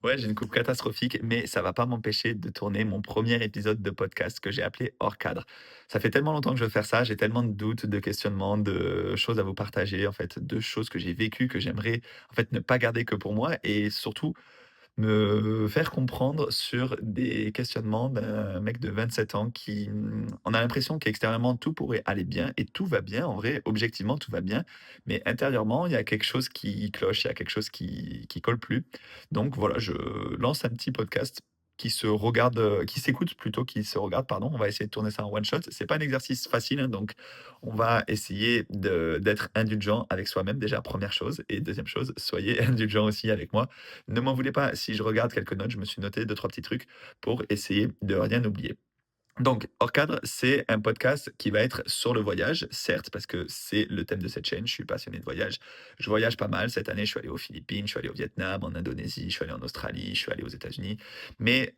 Ouais, j'ai une coupe catastrophique, mais ça va pas m'empêcher de tourner mon premier épisode de podcast que j'ai appelé Hors cadre. Ça fait tellement longtemps que je veux faire ça, j'ai tellement de doutes, de questionnements, de choses à vous partager, en fait, de choses que j'ai vécues, que j'aimerais, en fait, ne pas garder que pour moi et surtout me faire comprendre sur des questionnements d'un mec de 27 ans qui, on a l'impression qu'extérieurement tout pourrait aller bien et tout va bien. En vrai, objectivement, tout va bien. Mais intérieurement, il y a quelque chose qui cloche, il y a quelque chose qui colle plus. Donc voilà, je lance un petit podcast qui se regarde, qui s'écoute plutôt, qui se regarde, pardon. On va essayer de tourner ça en one shot. C'est pas un exercice facile, hein, donc on va essayer d'être indulgent avec soi-même, déjà, première chose. Et deuxième chose, soyez indulgent aussi avec moi. Ne m'en voulez pas si je regarde quelques notes, je me suis noté deux trois petits trucs pour essayer de rien oublier. Donc, Hors cadre, c'est un podcast qui va être sur le voyage, certes, parce que c'est le thème de cette chaîne. Je suis passionné de voyage. Je voyage pas mal. Cette année, je suis allé aux Philippines, je suis allé au Vietnam, en Indonésie, je suis allé en Australie, je suis allé aux États-Unis. Mais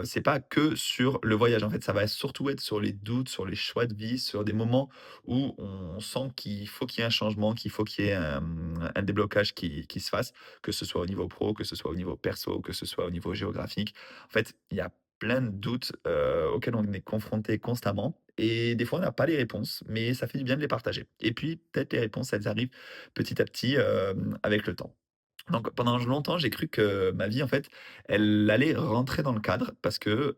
c'est pas que sur le voyage. En fait, ça va surtout être sur les doutes, sur les choix de vie, sur des moments où on sent qu'il faut qu'il y ait un changement, qu'il faut qu'il y ait un déblocage qui se fasse, que ce soit au niveau pro, que ce soit au niveau perso, que ce soit au niveau géographique. En fait, il y a plein de doutes, auxquels on est confronté constamment et des fois on n'a pas les réponses, mais ça fait du bien de les partager et puis peut-être les réponses, elles arrivent petit à petit, avec le temps. Donc pendant longtemps, j'ai cru que ma vie, en fait, elle allait rentrer dans le cadre parce que,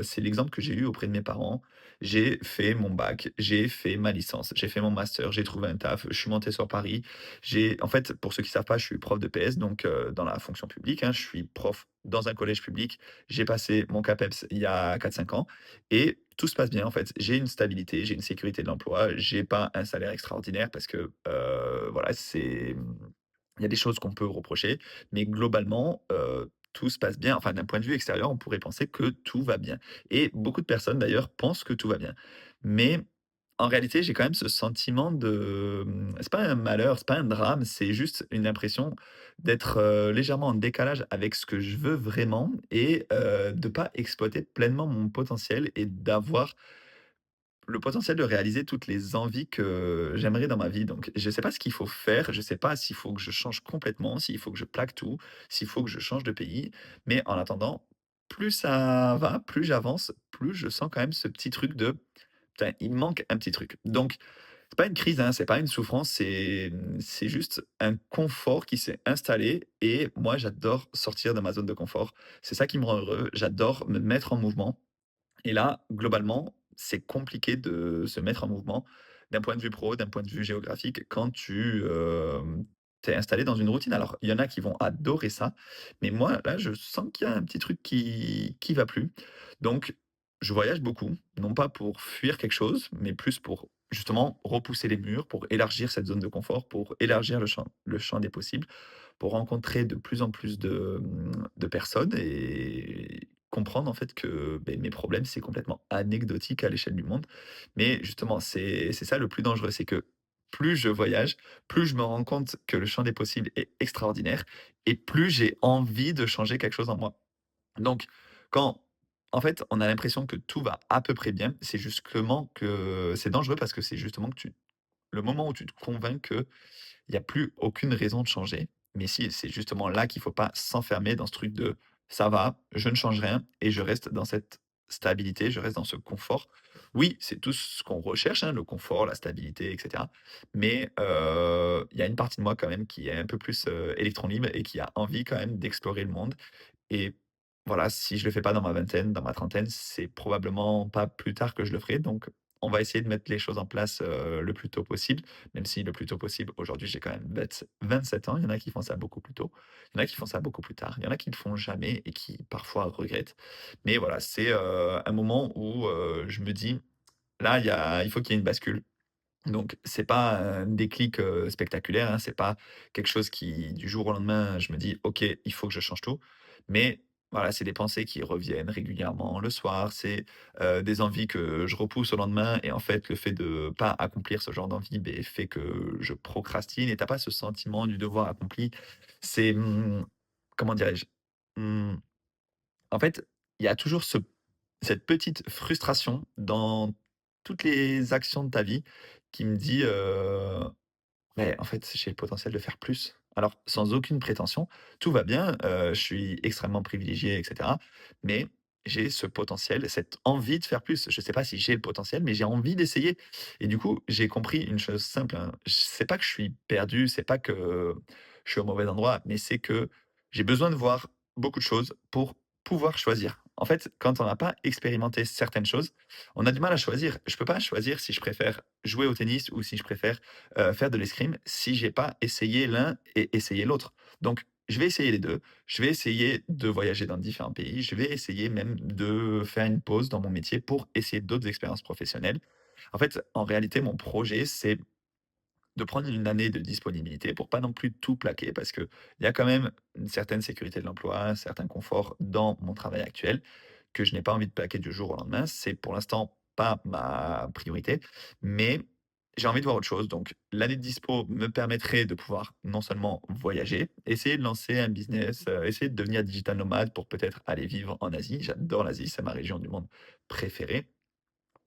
c'est l'exemple que j'ai eu auprès de mes parents. J'ai fait mon bac, j'ai fait ma licence, j'ai fait mon master, j'ai trouvé un taf, je suis monté sur Paris. J'ai en fait, pour ceux qui ne savent pas, je suis prof de PS, donc dans la fonction publique, hein. Je suis prof dans un collège public. J'ai passé mon CAPEPS il y a 4 5 ans et tout se passe bien, en fait. J'ai une stabilité, j'ai une sécurité de l'emploi, j'ai pas un salaire extraordinaire parce que, voilà, il y a des choses qu'on peut reprocher, mais globalement, tout se passe bien. Enfin, d'un point de vue extérieur, on pourrait penser que tout va bien et beaucoup de personnes d'ailleurs pensent que tout va bien. Mais en réalité, j'ai quand même ce sentiment de, c'est pas un malheur, c'est pas un drame, c'est juste une impression d'être, légèrement en décalage avec ce que je veux vraiment et de pas exploiter pleinement mon potentiel et d'avoir le potentiel de réaliser toutes les envies que j'aimerais dans ma vie. Donc, je ne sais pas ce qu'il faut faire, je ne sais pas s'il faut que je change complètement, s'il faut que je plaque tout, s'il faut que je change de pays. Mais en attendant, plus ça va, plus j'avance, plus je sens quand même ce petit truc de putain, il me manque un petit truc. Donc, c'est pas une crise, hein, c'est pas une souffrance, c'est juste un confort qui s'est installé. Et moi, j'adore sortir de ma zone de confort. C'est ça qui me rend heureux. J'adore me mettre en mouvement. Et là, globalement, c'est compliqué de se mettre en mouvement d'un point de vue pro, d'un point de vue géographique quand tu, tu installé dans une routine. Alors, il y en a qui vont adorer ça, mais moi, là, je sens qu'il y a un petit truc qui va plus. Donc, je voyage beaucoup, non pas pour fuir quelque chose, mais plus pour justement repousser les murs, pour élargir cette zone de confort, pour élargir le champ des possibles, pour rencontrer de plus en plus de personnes et comprendre en fait que, beh, mes problèmes, c'est complètement anecdotique à l'échelle du monde. Mais justement, c'est ça le plus dangereux, c'est que plus je voyage, plus je me rends compte que le champ des possibles est extraordinaire et plus j'ai envie de changer quelque chose en moi. Donc quand, en fait, on a l'impression que tout va à peu près bien, c'est justement que c'est dangereux parce que c'est justement que tu le moment où tu te convaincs que il y a plus aucune raison de changer. Mais si, c'est justement là qu'il faut pas s'enfermer dans ce truc de: «Ça va, je ne change rien et je reste dans cette stabilité, je reste dans ce confort». Oui, c'est tout ce qu'on recherche, hein, le confort, la stabilité et cetera. Mais, il y a une partie de moi quand même qui est un peu plus, électron libre et qui a envie quand même d'explorer le monde et voilà, si je le fais pas dans ma vingtaine, dans ma trentaine, c'est probablement pas plus tard que je le ferai. Donc, on va essayer de mettre les choses en place, le plus tôt possible, même si le plus tôt possible, aujourd'hui, j'ai quand même 27 ans. Il y en a qui font ça beaucoup plus tôt. Il y en a qui font ça beaucoup plus tard. Il y en a qui ne le font jamais et qui, parfois, regrettent. Mais voilà, c'est, un moment où, je me dis: «Là, il faut qu'il y ait une bascule». Donc c'est pas un déclic, spectaculaire, hein, c'est pas quelque chose qui, du jour au lendemain, je me dis: «OK, il faut que je change tout». Mais voilà, c'est des pensées qui reviennent régulièrement le soir, c'est, des envies que je repousse au lendemain et en fait, le fait de pas accomplir ce genre d'envie, beh, fait que je procrastine et tu as pas ce sentiment du devoir accompli. C'est, comment dirais-je? Mmh, En fait, il y a toujours cette petite frustration dans toutes les actions de ta vie qui me dit, «Mais en fait, j'ai le potentiel de faire plus. Alors, sans aucune prétention, tout va bien, je suis extrêmement privilégié et cetera, mais j'ai ce potentiel, cette envie de faire plus. Je ne sais pas si j'ai le potentiel, mais j'ai envie d'essayer et du coup, j'ai compris une chose simple, hein, c'est pas que je suis perdu, c'est pas que je suis au mauvais endroit, mais c'est que j'ai besoin de voir beaucoup de choses pour pouvoir choisir. En fait, quand on n'a pas expérimenté certaines choses, on a du mal à choisir. Je peux pas choisir si je préfère jouer au tennis ou si je préfère faire de l'escrime si j'ai pas essayé l'un et essayé l'autre. Donc, je vais essayer les 2. Je vais essayer de voyager dans différents pays. Je vais essayer même de faire une pause dans mon métier pour essayer d'autres expériences professionnelles. En fait, en réalité, mon projet, c'est de prendre une année de disponibilité pour pas non plus tout plaquer parce qu'il y a quand même une certaine sécurité de l'emploi, un certain confort dans mon travail actuel que je n'ai pas envie de plaquer du jour au lendemain. C'est pour l'instant pas ma priorité, mais j'ai envie de voir autre chose. Donc, l'année de dispo me permettrait de pouvoir non seulement voyager, essayer de lancer un business, essayer de devenir digital nomade pour peut-être aller vivre en Asie. J'adore l'Asie, c'est ma région du monde préférée.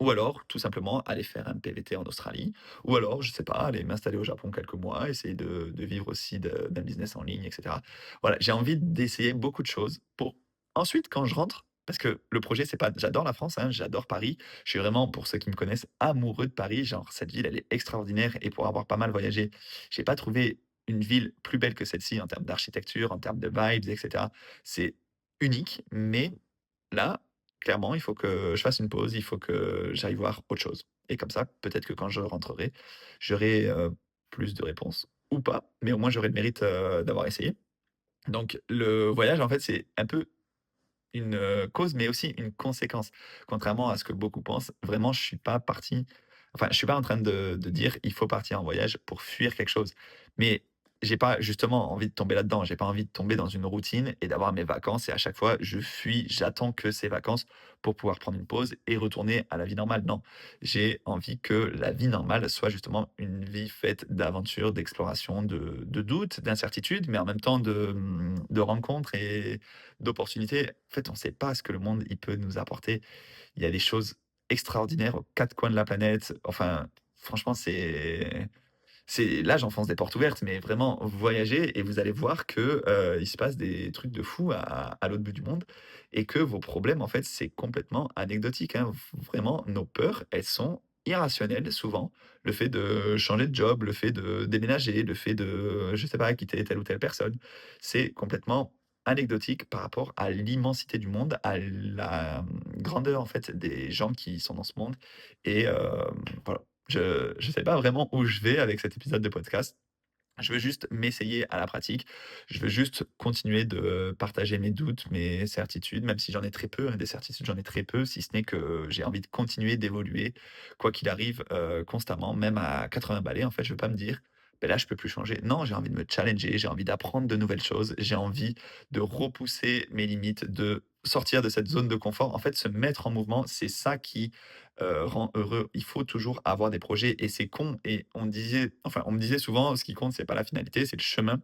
Ou alors, tout simplement, aller faire un PVT en Australie. Ou alors, je sais pas, aller m'installer au Japon quelques mois, essayer de vivre aussi d'un business en ligne, et cetera. Voilà, j'ai envie d'essayer beaucoup de choses pour ensuite, quand je rentre, parce que le projet, c'est pas j'adore la France, hein, j'adore Paris. Je suis vraiment, pour ceux qui me connaissent, amoureux de Paris. Genre, cette ville, elle est extraordinaire et pour avoir pas mal voyagé, j'ai pas trouvé une ville plus belle que celle-ci en termes d'architecture, en termes de vibes, et cetera. C'est unique, mais là, clairement, il faut que je fasse une pause, il faut que j'aille voir autre chose et comme ça, peut-être que quand je rentrerai, j'aurai, plus de réponses ou pas, mais au moins j'aurai le mérite, d'avoir essayé. Donc le voyage, en fait, c'est un peu une, cause, mais aussi une conséquence. Contrairement à ce que beaucoup pensent, vraiment, je suis pas parti enfin, je suis pas en train de dire: «Il faut partir en voyage pour fuir quelque chose». Mais j'ai pas justement envie de tomber là-dedans. J'ai pas envie de tomber dans une routine et d'avoir mes vacances et à chaque fois je fuis, j'attends que ces vacances pour pouvoir prendre une pause et retourner à la vie normale. Non, j'ai envie que la vie normale soit justement une vie faite d'aventures, d'exploration, de doutes, d'incertitudes, mais en même temps de rencontres et d'opportunités. En fait, on ne sait pas ce que le monde, il peut nous apporter. Il y a des choses extraordinaires aux 4 coins de la planète. Enfin, franchement, c'est là, j'enfonce des portes ouvertes, mais vraiment, voyagez et vous allez voir que, il se passe des trucs de fou à l'autre bout du monde et que vos problèmes, en fait, c'est complètement anecdotique, hein. Vraiment, nos peurs, elles sont irrationnelles souvent. Le fait de changer de job, le fait de déménager, le fait de, je sais pas, quitter telle ou telle personne, c'est complètement anecdotique par rapport à l'immensité du monde, à la, grandeur, en fait, des gens qui sont dans ce monde et voilà. Je sais pas vraiment où je vais avec cet épisode de podcast. Je veux juste m'essayer à la pratique. Je veux juste continuer de partager mes doutes, mes certitudes, même si j'en ai très peu, hein, des certitudes, j'en ai très peu, si ce n'est que j'ai envie de continuer d'évoluer, quoi qu'il arrive, constamment, même à 80 balais. En fait, je veux pas me dire: «Beh, là, je peux plus changer». Non, j'ai envie de me challenger, j'ai envie d'apprendre de nouvelles choses, j'ai envie de repousser mes limites, de sortir de cette zone de confort. En fait, se mettre en mouvement, c'est ça qui, rend heureux. Il faut toujours avoir des projets et c'est con et on me disait souvent: «Ce qui compte, c'est pas la finalité, c'est le chemin».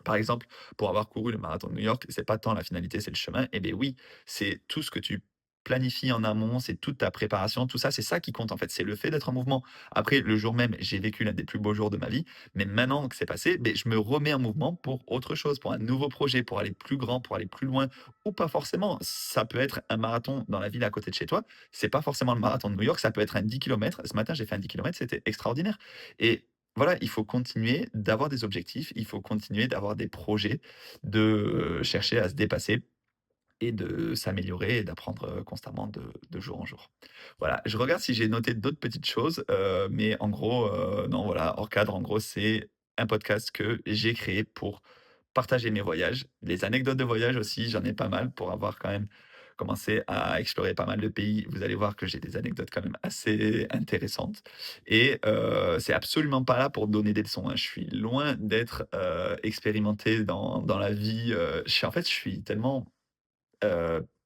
Par exemple, pour avoir couru le marathon de New York, c'est pas tant la finalité, c'est le chemin. Eh beh, oui, c'est tout ce que tu planifies en amont, c'est toute ta préparation, tout ça, c'est ça qui compte en fait, c'est le fait d'être en mouvement. Après, le jour même, j'ai vécu l'un des plus beaux jours de ma vie, mais maintenant que c'est passé, beh, je me remets en mouvement pour autre chose, pour un nouveau projet, pour aller plus grand, pour aller plus loin ou pas forcément. Ça peut être un marathon dans la ville à côté de chez toi, c'est pas forcément le marathon de New York, ça peut être un 10 kilomètres. Ce matin, j'ai fait un 10 kilomètres, c'était extraordinaire et voilà, il faut continuer d'avoir des objectifs, il faut continuer d'avoir des projets, de, chercher à se dépasser et de s'améliorer et d'apprendre, constamment de jour en jour. Voilà, je regarde si j'ai noté d'autres petites choses, mais en gros, non, voilà, hors cadre, en gros, c'est un podcast que j'ai créé pour partager mes voyages, les anecdotes de voyage aussi, j'en ai pas mal pour avoir quand même commencé à explorer pas mal de pays. Vous allez voir que j'ai des anecdotes quand même assez intéressantes et c'est absolument pas là pour donner des leçons, hein. Je suis loin d'être, expérimenté dans la vie, je suis tellement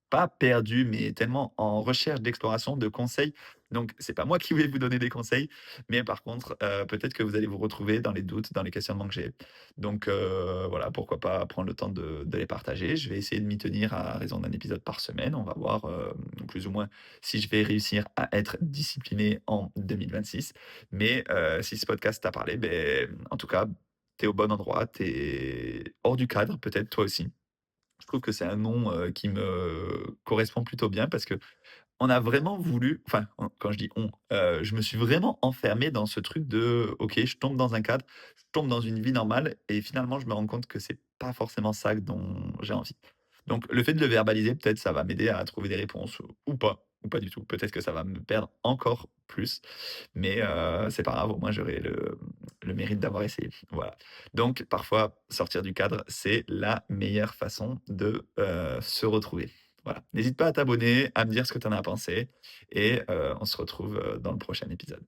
pas perdu, mais tellement en recherche d'exploration, de conseils. Donc c'est pas moi qui vais vous donner des conseils, mais par contre, peut-être que vous allez vous retrouver dans les doutes, dans les questionnements que j'ai. Donc voilà, pourquoi pas prendre le temps de les partager. Je vais essayer de m'y tenir à raison d'un épisode par semaine. On va voir, plus ou moins si je vais réussir à être discipliné en 2026. Mais si ce podcast t'a parlé, beh, en tout cas, tu es au bon endroit, tu es hors du cadre peut-être toi aussi. Je trouve que c'est un nom, qui me correspond plutôt bien parce qu'on a vraiment voulu enfin, quand je dis «on», je me suis vraiment enfermé dans ce truc de: «OK, je tombe dans un cadre, je tombe dans une vie normale» et finalement je me rends compte que c'est pas forcément ça dont j'ai envie. Donc le fait de le verbaliser, peut-être ça va m'aider à trouver des réponses ou pas du tout. Peut-être que ça va me perdre encore plus, mais c'est pas grave, au moins j'aurai le mérite d'avoir essayé. Voilà. Donc parfois, sortir du cadre, c'est la meilleure façon de, se retrouver. Voilà. N'hésite pas à t'abonner, à me dire ce que tu en as pensé et on se retrouve, dans le prochain épisode.